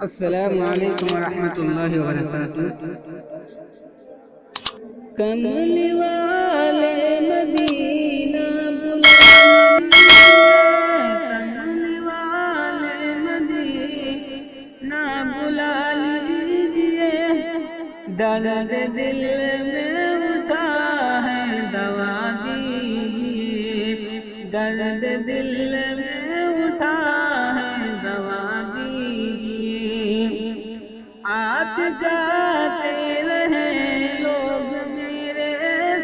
السلام علیکم ورحمۃ اللہ وبرکاتہ۔ کملی والے مدینہ بلا لیجئے، کملی والے مدینہ بلا لیجئے، درد دل میں اٹھا ہے دوا دیجئے، درد دل میں اٹھا ہے دوا دیجئے۔ آتے جاتے رہے لوگ میرے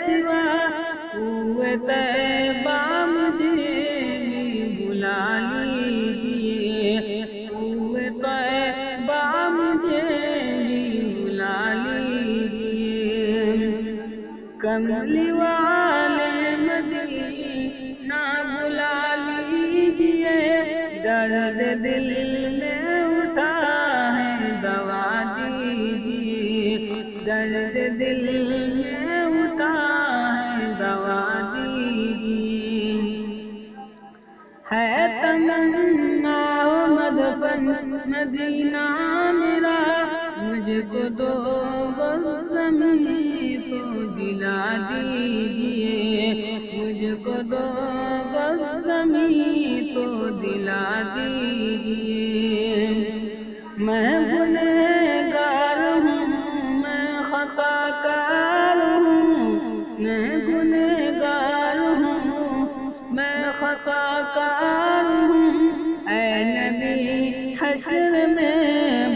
سوا، کوئے طیبہ مجھے بھی بلا لیجئے، کوئے طیبہ مجھے بھی بلا لیجئے۔ کملی والے مدینہ بلا لیجئے، درد دل میں اٹھا ہے دوا دیجئے، درد دل میں اٹھا ہے دوا دیجئے۔ ہے تمنا و مدفن مدینہ میرا، مجھ کو دو گز زمین تو دلا دیجئے، مجھ کو دو گز زمین تو دلا دیجئے۔ میں گنہگار ہوں، میں خطا کار ہوں، میں گنہگار ہوں، میں خطا کار ہوں، اے نبی حشر میں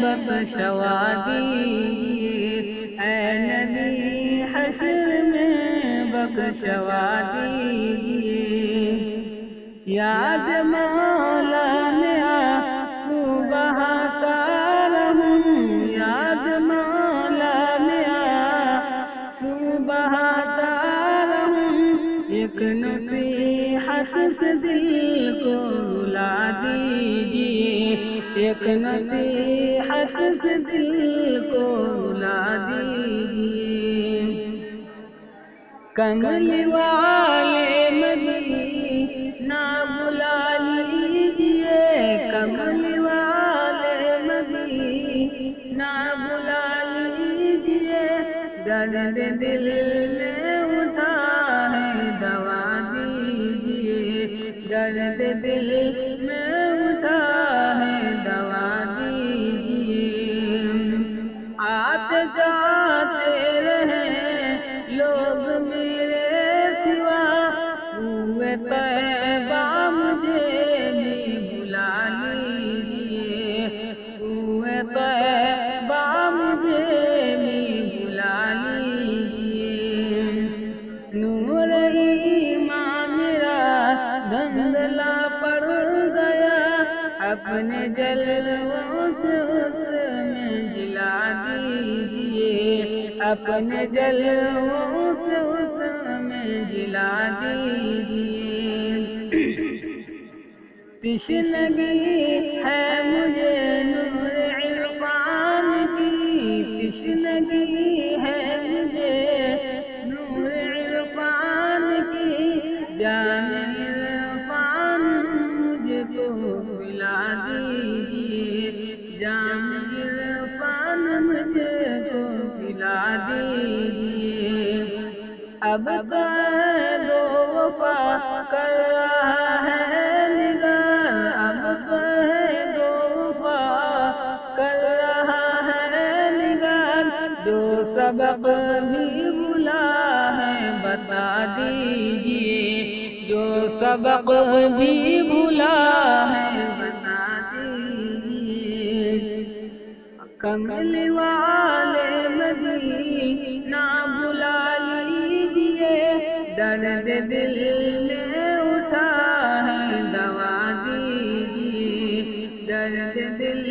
بخشوا دیجئے، اے نبی حشر میں بخشوا دیجئے۔ یاد مولا میں آنسو بہاتا رہوں، یاد مولا میں آنسو بہاتا رہوں، ایک نصیحت سے دل کو رلا دیجئے، ایک نصیحت سے دل کو رلا دیجئے۔ کملی والے مدینہ بلا لیجئے، کملی والے مدینہ بلا لیجئے، درد دل میں اٹھا ہے دوا دیجئے، درد دل میں اٹھا ہے دوا دیجئے۔ آتے جاتے رہے لوگ میرے سوا، کوئے طیبہ مجھے بھی بلا لیجئے، کوئے طیبہ مجھے بھی بلا لیجئے۔ نور ایمان میرا دھندلا پڑ گیا، اپنے جلووں سے اس میں جلا دیجئے، اپنے جلووں سے اس میں جلا دیجئے۔ تشنگی ہے مجھے نور عرفان کی، تشنگی ہے مجھے نور عرفان کی، جام عرفان مجھ کو پلا دیجئے، جام عرفان مجھ کو پلا دیجئے۔ اب تو دو وفا کر رہا ہے نگار، اب تو دو وفا کر رہا ہے نگار، دو سبق بھی بھلا ہے بتا دیجئے، دو سبق بھی بھلا ہے بتا دیجئے۔ کملی والے مدینہ بلا لیجئے، درد دل میں اٹھا ہے دوا دیجئے، درد دل